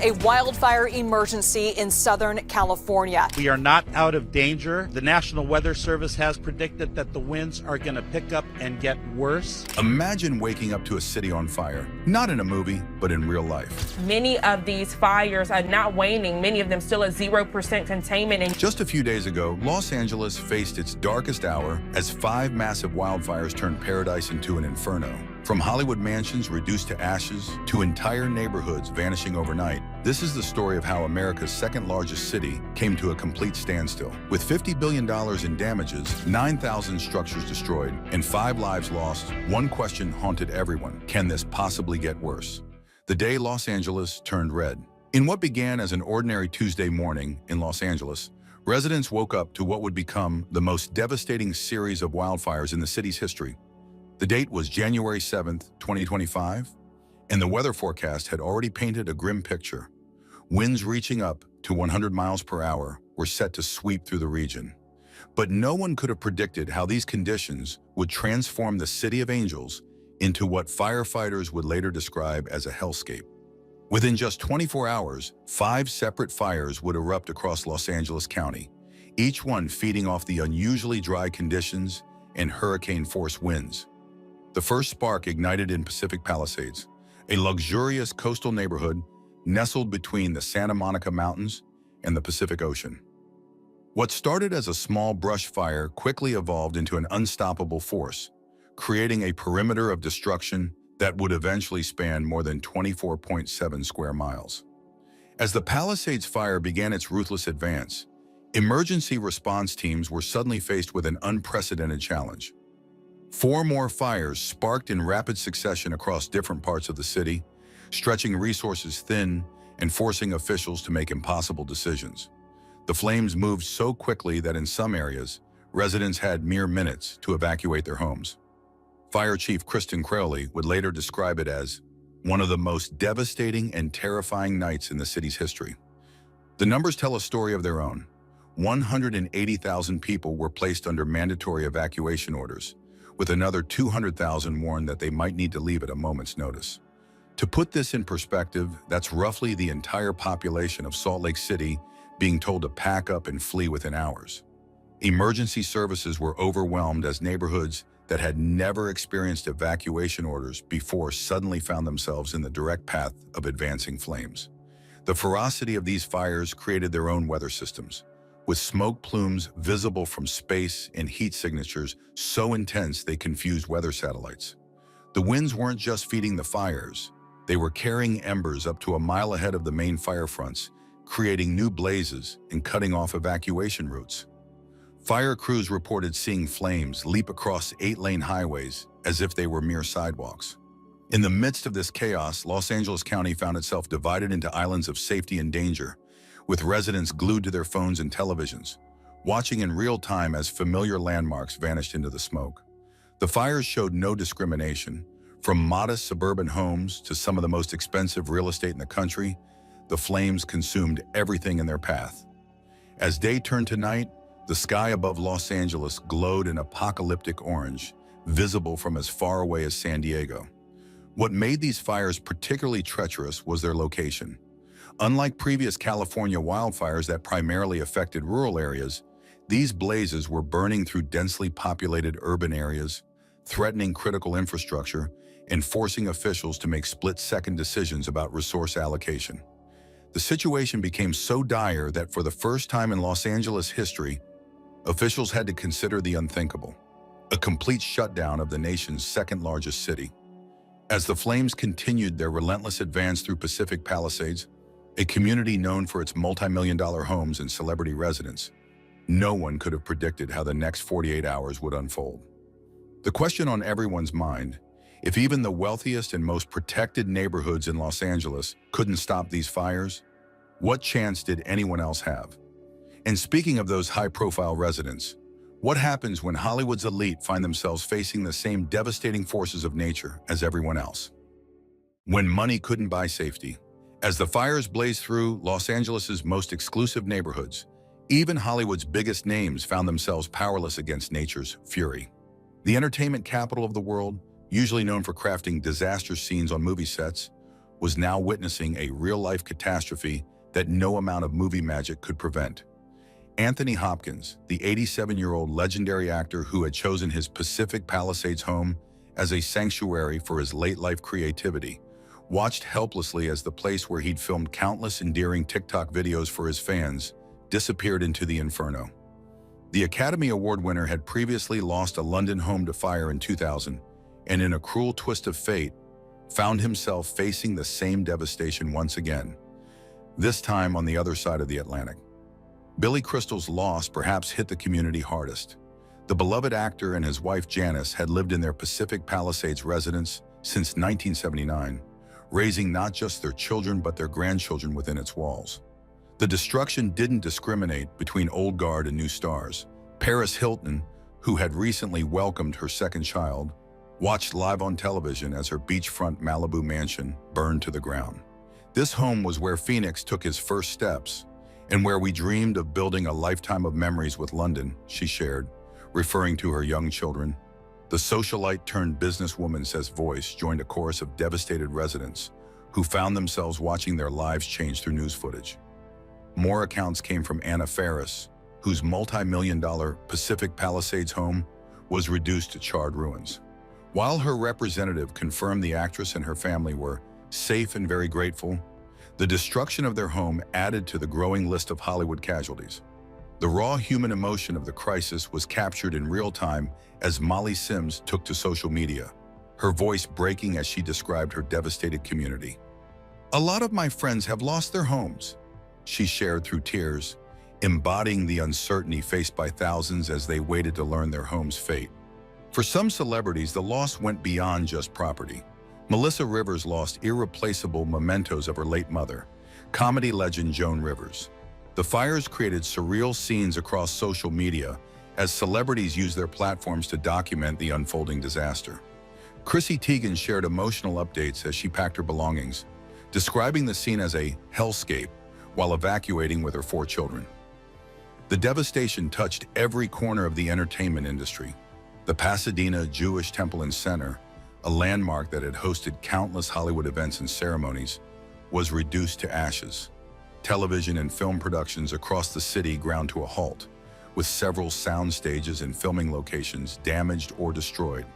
A wildfire emergency in Southern California. We are not out of danger. The National Weather Service has predicted that the winds are going to pick up and get worse. Imagine waking up to a city on fire, not in a movie, but in real life. Many of these fires are not waning, many of them still at 0% containment. And just a few days ago, Los Angeles faced its darkest hour as 5 massive wildfires turned paradise into an inferno. From Hollywood mansions reduced to ashes to entire neighborhoods vanishing overnight, this is the story of how America's second largest city came to a complete standstill. With $50 billion in damages, 9,000 structures destroyed, and 5 lives lost, one question haunted everyone: can this possibly get worse? The day Los Angeles turned red. In what began as an ordinary Tuesday morning in Los Angeles, residents woke up to what would become the most devastating series of wildfires in the city's history. The date was January 7th, 2025, and the weather forecast had already painted a grim picture. Winds reaching up to 100 miles per hour were set to sweep through the region. But no one could have predicted how these conditions would transform the City of Angels into what firefighters would later describe as a hellscape. Within just 24 hours, 5 separate fires would erupt across Los Angeles County, each one feeding off the unusually dry conditions and hurricane-force winds. The first spark ignited in Pacific Palisades, a luxurious coastal neighborhood nestled between the Santa Monica Mountains and the Pacific Ocean. What started as a small brush fire quickly evolved into an unstoppable force, creating a perimeter of destruction that would eventually span more than 24.7 square miles. As the Palisades fire began its ruthless advance, emergency response teams were suddenly faced with an unprecedented challenge. 4 more fires sparked in rapid succession across different parts of the city, stretching resources thin and forcing officials to make impossible decisions. The flames moved so quickly that in some areas, residents had mere minutes to evacuate their homes. Fire Chief Kristen Crowley would later describe it as one of the most devastating and terrifying nights in the city's history. The numbers tell a story of their own. 180,000 people were placed under mandatory evacuation orders, with another 200,000 warned that they might need to leave at a moment's notice. To put this in perspective, that's roughly the entire population of Salt Lake City being told to pack up and flee within hours. Emergency services were overwhelmed as neighborhoods that had never experienced evacuation orders before suddenly found themselves in the direct path of advancing flames. The ferocity of these fires created their own weather systems, with smoke plumes visible from space and heat signatures so intense they confused weather satellites. The winds weren't just feeding the fires, they were carrying embers up to a mile ahead of the main fire fronts, creating new blazes and cutting off evacuation routes. Fire crews reported seeing flames leap across 8-lane highways as if they were mere sidewalks. In the midst of this chaos, Los Angeles County found itself divided into islands of safety and danger, with residents glued to their phones and televisions, watching in real time as familiar landmarks vanished into the smoke. The fires showed no discrimination. From modest suburban homes to some of the most expensive real estate in the country, the flames consumed everything in their path. As day turned to night, the sky above Los Angeles glowed an apocalyptic orange, visible from as far away as San Diego. What made these fires particularly treacherous was their location. Unlike previous California wildfires that primarily affected rural areas, these blazes were burning through densely populated urban areas, threatening critical infrastructure, and forcing officials to make split-second decisions about resource allocation. The situation became so dire that for the first time in Los Angeles history, officials had to consider the unthinkable: a complete shutdown of the nation's second-largest city. As the flames continued their relentless advance through Pacific Palisades, a community known for its multi-million-dollar homes and celebrity residents, no one could have predicted how the next 48 hours would unfold. The question on everyone's mind: if even the wealthiest and most protected neighborhoods in Los Angeles couldn't stop these fires, what chance did anyone else have? And speaking of those high-profile residents, what happens when Hollywood's elite find themselves facing the same devastating forces of nature as everyone else? When money couldn't buy safety. As the fires blazed through Los Angeles's most exclusive neighborhoods, even Hollywood's biggest names found themselves powerless against nature's fury. The entertainment capital of the world, usually known for crafting disaster scenes on movie sets, was now witnessing a real-life catastrophe that no amount of movie magic could prevent. Anthony Hopkins, the 87-year-old legendary actor who had chosen his Pacific Palisades home as a sanctuary for his late-life creativity, watched helplessly as the place where he'd filmed countless endearing TikTok videos for his fans disappeared into the inferno. The Academy Award winner had previously lost a London home to fire in 2000, and in a cruel twist of fate, found himself facing the same devastation once again, this time on the other side of the Atlantic. Billy Crystal's loss perhaps hit the community hardest. The beloved actor and his wife Janice had lived in their Pacific Palisades residence since 1979, raising not just their children but their grandchildren within its walls. The destruction didn't discriminate between old guard and new stars. Paris Hilton, who had recently welcomed her second child, watched live on television as her beachfront Malibu mansion burned to the ground. This home was where Phoenix took his first steps, and where we dreamed of building a lifetime of memories with London, she shared, referring to her young children. The socialite-turned-businesswoman-says voice joined a chorus of devastated residents who found themselves watching their lives change through news footage. More accounts came from Anna Faris, whose multi-million-dollar Pacific Palisades home was reduced to charred ruins. While her representative confirmed the actress and her family were safe and very grateful, the destruction of their home added to the growing list of Hollywood casualties. The raw human emotion of the crisis was captured in real time as Molly Sims took to social media, her voice breaking as she described her devastated community. "A lot of my friends have lost their homes," she shared through tears, embodying the uncertainty faced by thousands as they waited to learn their home's fate. For some celebrities, the loss went beyond just property. Melissa Rivers lost irreplaceable mementos of her late mother, comedy legend Joan Rivers. The fires created surreal scenes across social media as celebrities used their platforms to document the unfolding disaster. Chrissy Teigen shared emotional updates as she packed her belongings, describing the scene as a hellscape while evacuating with her 4 children. The devastation touched every corner of the entertainment industry. The Pasadena Jewish Temple and Center, a landmark that had hosted countless Hollywood events and ceremonies, was reduced to ashes. Television and film productions across the city ground to a halt, with several sound stages and filming locations damaged or destroyed.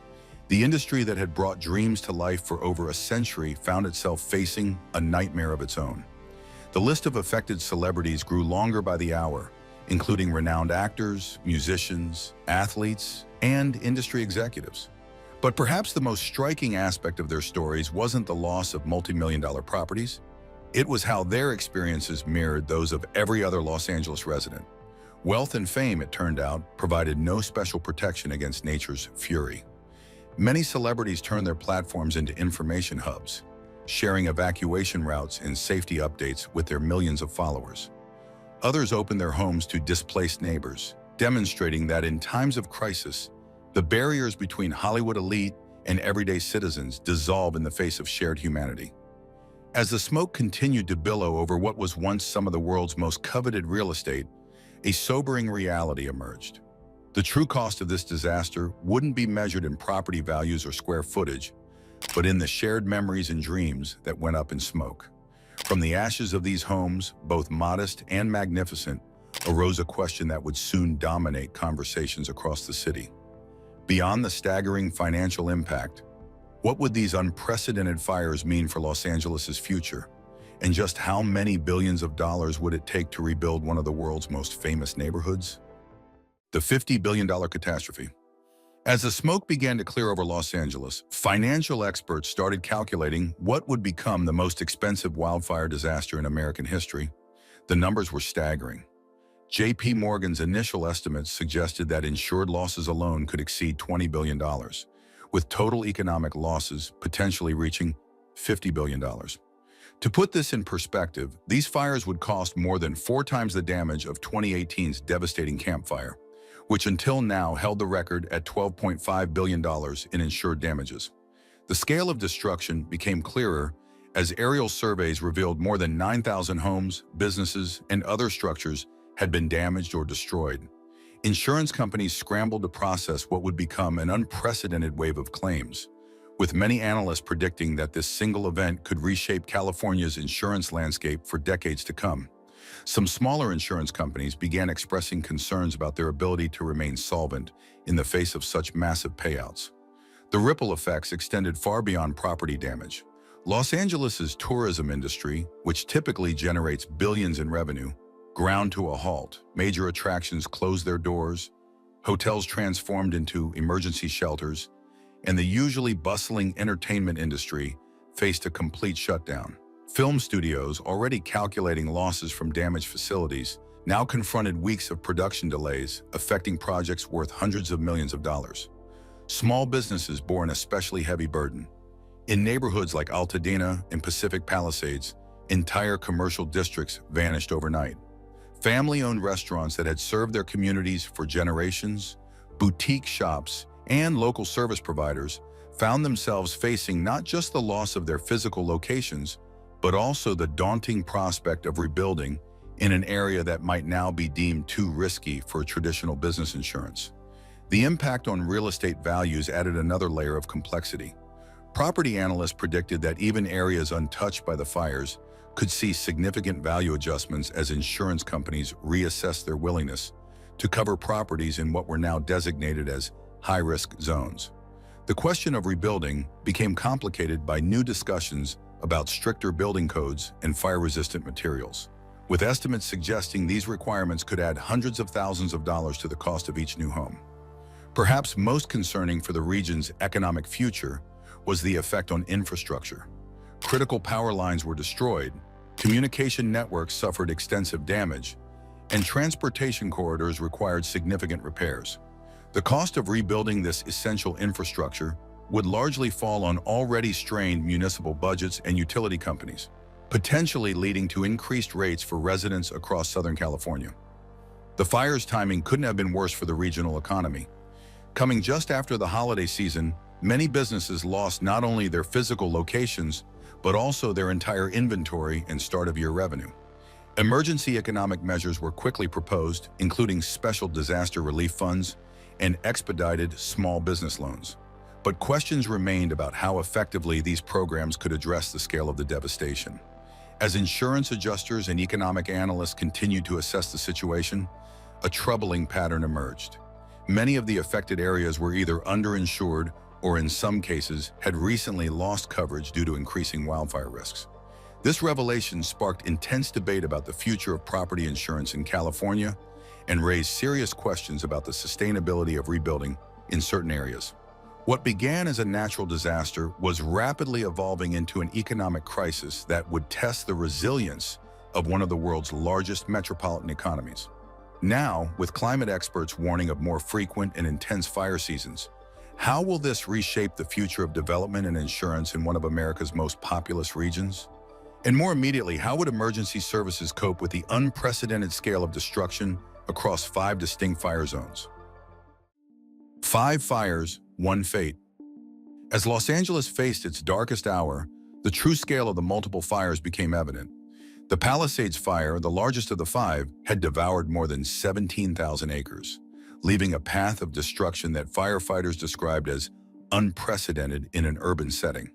The industry that had brought dreams to life for over a century found itself facing a nightmare of its own. The list of affected celebrities grew longer by the hour, including renowned actors, musicians, athletes, and industry executives. But perhaps the most striking aspect of their stories wasn't the loss of multi-million-dollar properties. It was how their experiences mirrored those of every other Los Angeles resident. Wealth and fame, it turned out, provided no special protection against nature's fury. Many celebrities turned their platforms into information hubs, sharing evacuation routes and safety updates with their millions of followers. Others opened their homes to displaced neighbors, demonstrating that in times of crisis, the barriers between Hollywood elite and everyday citizens dissolve in the face of shared humanity. As the smoke continued to billow over what was once some of the world's most coveted real estate, a sobering reality emerged. The true cost of this disaster wouldn't be measured in property values or square footage, but in the shared memories and dreams that went up in smoke. From the ashes of these homes, both modest and magnificent, arose a question that would soon dominate conversations across the city. Beyond the staggering financial impact, what would these unprecedented fires mean for Los Angeles' future? And just how many billions of dollars would it take to rebuild one of the world's most famous neighborhoods? The $50 billion catastrophe. As the smoke began to clear over Los Angeles, financial experts started calculating what would become the most expensive wildfire disaster in American history. The numbers were staggering. J.P. Morgan's initial estimates suggested that insured losses alone could exceed $20 billion, with total economic losses potentially reaching $50 billion. To put this in perspective, these fires would cost more than 4 times the damage of 2018's devastating Camp Fire, which until now held the record at $12.5 billion in insured damages. The scale of destruction became clearer as aerial surveys revealed more than 9,000 homes, businesses, and other structures had been damaged or destroyed. Insurance companies scrambled to process what would become an unprecedented wave of claims, with many analysts predicting that this single event could reshape California's insurance landscape for decades to come. Some smaller insurance companies began expressing concerns about their ability to remain solvent in the face of such massive payouts. The ripple effects extended far beyond property damage. Los Angeles's tourism industry, which typically generates billions in revenue, ground to a halt. Major attractions closed their doors, hotels transformed into emergency shelters, and the usually bustling entertainment industry faced a complete shutdown. Film studios, already calculating losses from damaged facilities, now confronted weeks of production delays, affecting projects worth hundreds of millions of dollars. Small businesses bore an especially heavy burden. In neighborhoods like Altadena and Pacific Palisades, entire commercial districts vanished overnight. Family-owned restaurants that had served their communities for generations, boutique shops, and local service providers found themselves facing not just the loss of their physical locations, but also the daunting prospect of rebuilding in an area that might now be deemed too risky for traditional business insurance. The impact on real estate values added another layer of complexity. Property analysts predicted that even areas untouched by the fires could see significant value adjustments as insurance companies reassessed their willingness to cover properties in what were now designated as high-risk zones. The question of rebuilding became complicated by new discussions about stricter building codes and fire-resistant materials, with estimates suggesting these requirements could add hundreds of thousands of dollars to the cost of each new home. Perhaps most concerning for the region's economic future was the effect on infrastructure. Critical power lines were destroyed, communication networks suffered extensive damage, and transportation corridors required significant repairs. The cost of rebuilding this essential infrastructure would largely fall on already strained municipal budgets and utility companies, potentially leading to increased rates for residents across Southern California. The fire's timing couldn't have been worse for the regional economy. Coming just after the holiday season, many businesses lost not only their physical locations, but also their entire inventory and start-of-year revenue. Emergency economic measures were quickly proposed, including special disaster relief funds and expedited small business loans. But questions remained about how effectively these programs could address the scale of the devastation. As insurance adjusters and economic analysts continued to assess the situation, a troubling pattern emerged. Many of the affected areas were either underinsured or in some cases had recently lost coverage due to increasing wildfire risks. This revelation sparked intense debate about the future of property insurance in California and raised serious questions about the sustainability of rebuilding in certain areas. What began as a natural disaster was rapidly evolving into an economic crisis that would test the resilience of one of the world's largest metropolitan economies. Now, with climate experts warning of more frequent and intense fire seasons, how will this reshape the future of development and insurance in one of America's most populous regions? And more immediately, how would emergency services cope with the unprecedented scale of destruction across 5 distinct fire zones? 5 fires, 1 fate. As Los Angeles faced its darkest hour, the true scale of the multiple fires became evident. The Palisades fire, the largest of the 5, had devoured more than 17,000 acres, leaving a path of destruction that firefighters described as unprecedented in an urban setting.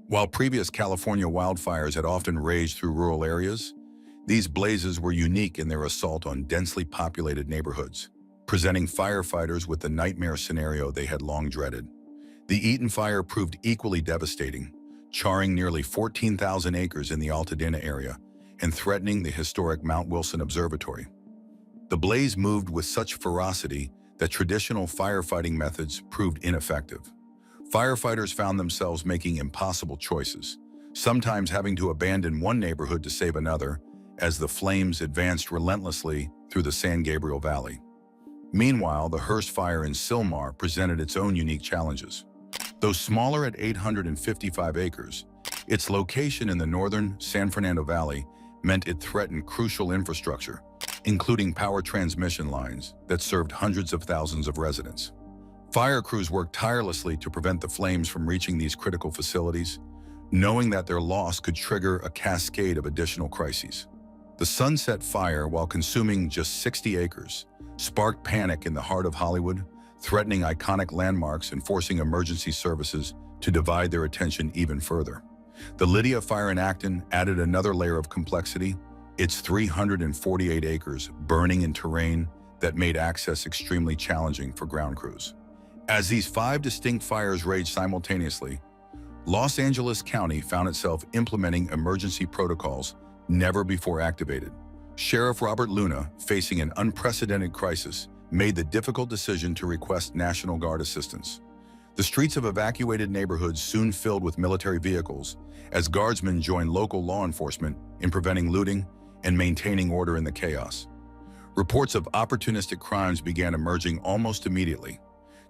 While previous California wildfires had often raged through rural areas, these blazes were unique in their assault on densely populated neighborhoods, presenting firefighters with the nightmare scenario they had long dreaded. The Eaton fire proved equally devastating, charring nearly 14,000 acres in the Altadena area and threatening the historic Mount Wilson Observatory. The blaze moved with such ferocity that traditional firefighting methods proved ineffective. Firefighters found themselves making impossible choices, sometimes having to abandon one neighborhood to save another as the flames advanced relentlessly through the San Gabriel Valley. Meanwhile, the Hearst fire in Sylmar presented its own unique challenges. Though smaller at 855 acres, its location in the northern San Fernando Valley meant it threatened crucial infrastructure, including power transmission lines that served hundreds of thousands of residents. Fire crews worked tirelessly to prevent the flames from reaching these critical facilities, knowing that their loss could trigger a cascade of additional crises. The Sunset Fire, while consuming just 60 acres, sparked panic in the heart of Hollywood, threatening iconic landmarks and forcing emergency services to divide their attention even further. The Lydia fire in Acton added another layer of complexity, its 348 acres burning in terrain that made access extremely challenging for ground crews. As these 5 distinct fires raged simultaneously, Los Angeles County found itself implementing emergency protocols never before activated. Sheriff Robert Luna, facing an unprecedented crisis, made the difficult decision to request National Guard assistance. The streets of evacuated neighborhoods soon filled with military vehicles as guardsmen joined local law enforcement in preventing looting and maintaining order in the chaos. Reports of opportunistic crimes began emerging almost immediately.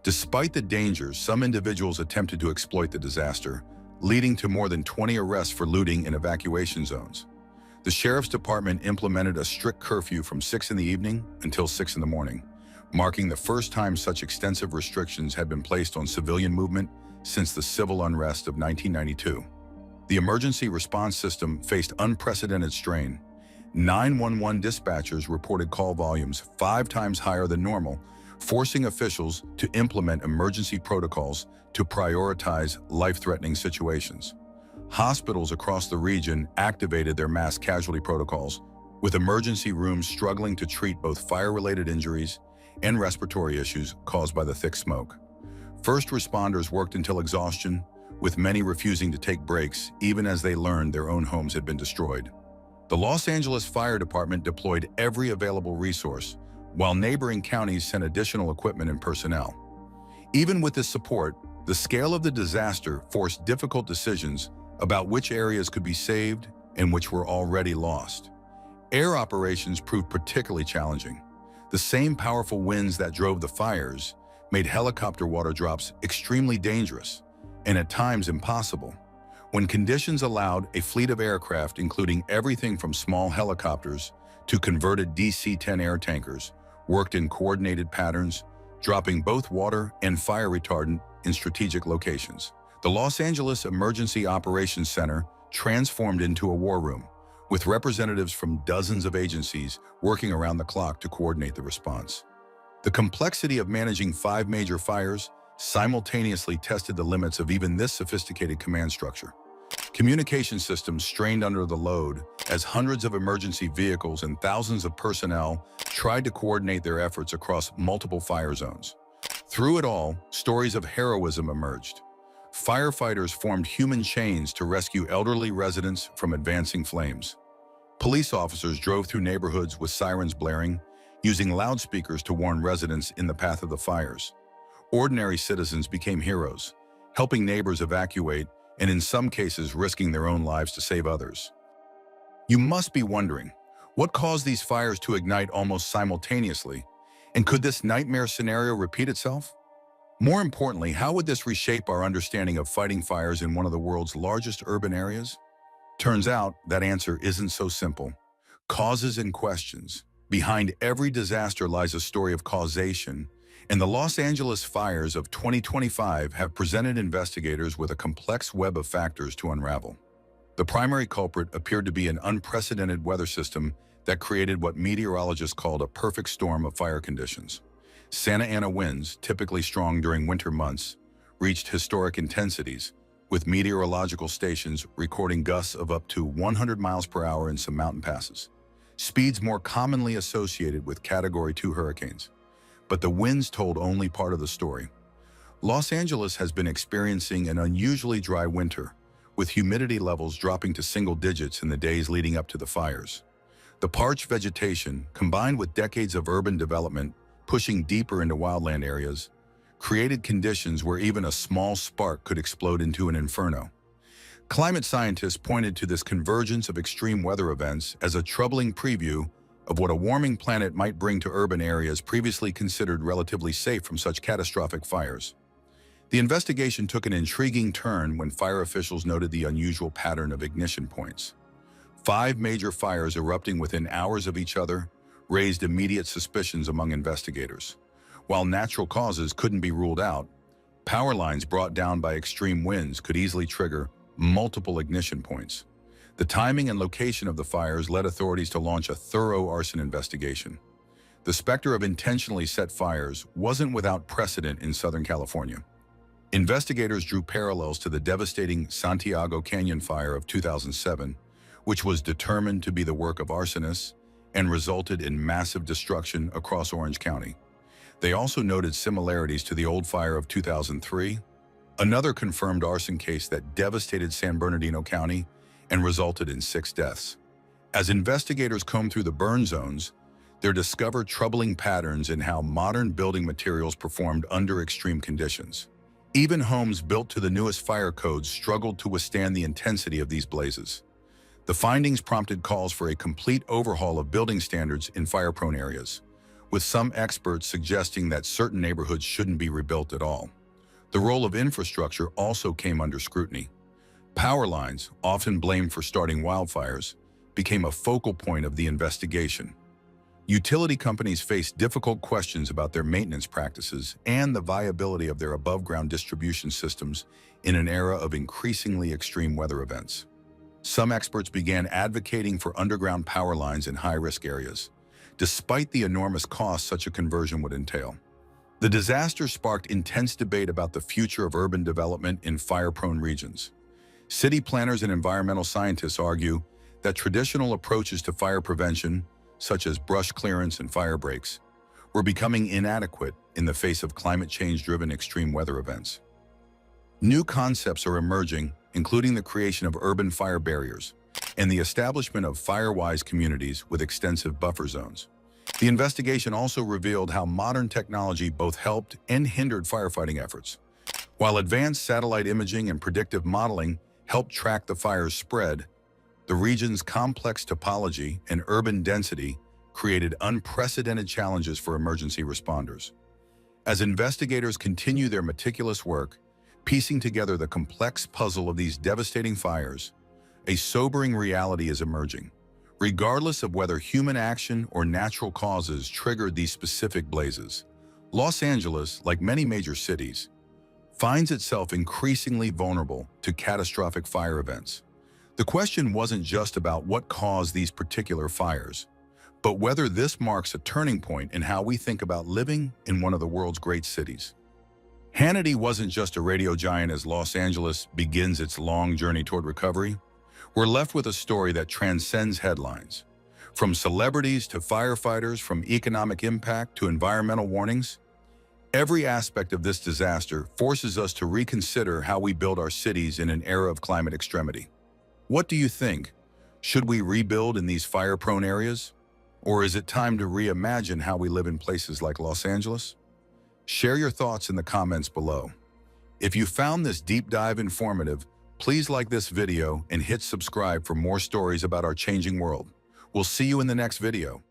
Despite the dangers, some individuals attempted to exploit the disaster, leading to more than 20 arrests for looting in evacuation zones. The Sheriff's Department implemented a strict curfew from 6 in the evening until 6 in the morning, marking the first time such extensive restrictions had been placed on civilian movement since the civil unrest of 1992. The emergency response system faced unprecedented strain. 911 dispatchers reported call volumes 5 times higher than normal, forcing officials to implement emergency protocols to prioritize life-threatening situations. Hospitals across the region activated their mass casualty protocols, with emergency rooms struggling to treat both fire-related injuries and respiratory issues caused by the thick smoke. First responders worked until exhaustion, with many refusing to take breaks even as they learned their own homes had been destroyed. The Los Angeles Fire Department deployed every available resource, while neighboring counties sent additional equipment and personnel. Even with this support, the scale of the disaster forced difficult decisions about which areas could be saved and which were already lost. Air operations proved particularly challenging. The same powerful winds that drove the fires made helicopter water drops extremely dangerous and at times impossible. When conditions allowed, a fleet of aircraft, including everything from small helicopters to converted DC-10 air tankers, worked in coordinated patterns, dropping both water and fire retardant in strategic locations. The Los Angeles Emergency Operations Center transformed into a war room, with representatives from dozens of agencies working around the clock to coordinate the response. The complexity of managing 5 major fires simultaneously tested the limits of even this sophisticated command structure. Communication systems strained under the load as hundreds of emergency vehicles and thousands of personnel tried to coordinate their efforts across multiple fire zones. Through it all, stories of heroism emerged. Firefighters formed human chains to rescue elderly residents from advancing flames. Police officers drove through neighborhoods with sirens blaring, using loudspeakers to warn residents in the path of the fires. Ordinary citizens became heroes, helping neighbors evacuate and in some cases risking their own lives to save others. You must be wondering, what caused these fires to ignite almost simultaneously? And could this nightmare scenario repeat itself? More importantly, how would this reshape our understanding of fighting fires in one of the world's largest urban areas? Turns out that answer isn't so simple. Causes and questions. Behind every disaster lies a story of causation, and the Los Angeles fires of 2025 have presented investigators with a complex web of factors to unravel. The primary culprit appeared to be an unprecedented weather system that created what meteorologists called a perfect storm of fire conditions. Santa Ana winds, typically strong during winter months, reached historic intensities, with meteorological stations recording gusts of up to 100 miles per hour in some mountain passes, speeds more commonly associated with Category 2 hurricanes. But the winds told only part of the story. Los Angeles has been experiencing an unusually dry winter, with humidity levels dropping to single digits in the days leading up to the fires. The parched vegetation, combined with decades of urban development pushing deeper into wildland areas, created conditions where even a small spark could explode into an inferno. Climate scientists pointed to this convergence of extreme weather events as a troubling preview of what a warming planet might bring to urban areas previously considered relatively safe from such catastrophic fires. The investigation took an intriguing turn when fire officials noted the unusual pattern of ignition points. 5 major fires erupting within hours of each other raised immediate suspicions among investigators. While natural causes couldn't be ruled out, power lines brought down by extreme winds could easily trigger multiple ignition points. The timing and location of the fires led authorities to launch a thorough arson investigation. The specter of intentionally set fires wasn't without precedent in Southern California. Investigators drew parallels to the devastating Santiago Canyon fire of 2007, which was determined to be the work of arsonists and resulted in massive destruction across Orange County. They also noted similarities to the old fire of 2003, another confirmed arson case that devastated San Bernardino County and resulted in 6 deaths. As investigators combed through the burn zones, they discovered troubling patterns in how modern building materials performed under extreme conditions. Even homes built to the newest fire codes struggled to withstand the intensity of these blazes. The findings prompted calls for a complete overhaul of building standards in fire-prone areas, with some experts suggesting that certain neighborhoods shouldn't be rebuilt at all. The role of infrastructure also came under scrutiny. Power lines, often blamed for starting wildfires, became a focal point of the investigation. Utility companies faced difficult questions about their maintenance practices and the viability of their above-ground distribution systems in an era of increasingly extreme weather events. Some experts began advocating for underground power lines in high-risk areas, despite the enormous costs such a conversion would entail. The disaster sparked intense debate about the future of urban development in fire-prone regions. City planners and environmental scientists argue that traditional approaches to fire prevention, such as brush clearance and fire breaks, were becoming inadequate in the face of climate change-driven extreme weather events. New concepts are emerging, including the creation of urban fire barriers and the establishment of fire-wise communities with extensive buffer zones. The investigation also revealed how modern technology both helped and hindered firefighting efforts. While advanced satellite imaging and predictive modeling helped track the fire's spread, the region's complex topology and urban density created unprecedented challenges for emergency responders. As investigators continue their meticulous work, piecing together the complex puzzle of these devastating fires, a sobering reality is emerging. Regardless of whether human action or natural causes triggered these specific blazes, Los Angeles, like many major cities, finds itself increasingly vulnerable to catastrophic fire events. The question wasn't just about what caused these particular fires, but whether this marks a turning point in how we think about living in one of the world's great cities. Hannity wasn't just a radio giant as Los Angeles begins its long journey toward recovery. We're left with a story that transcends headlines. From celebrities to firefighters, from economic impact to environmental warnings, every aspect of this disaster forces us to reconsider how we build our cities in an era of climate extremity. What do you think? Should we rebuild in these fire-prone areas? Or is it time to reimagine how we live in places like Los Angeles? Share your thoughts in the comments below. If you found this deep dive informative, please like this video and hit subscribe for more stories about our changing world. We'll see you in the next video.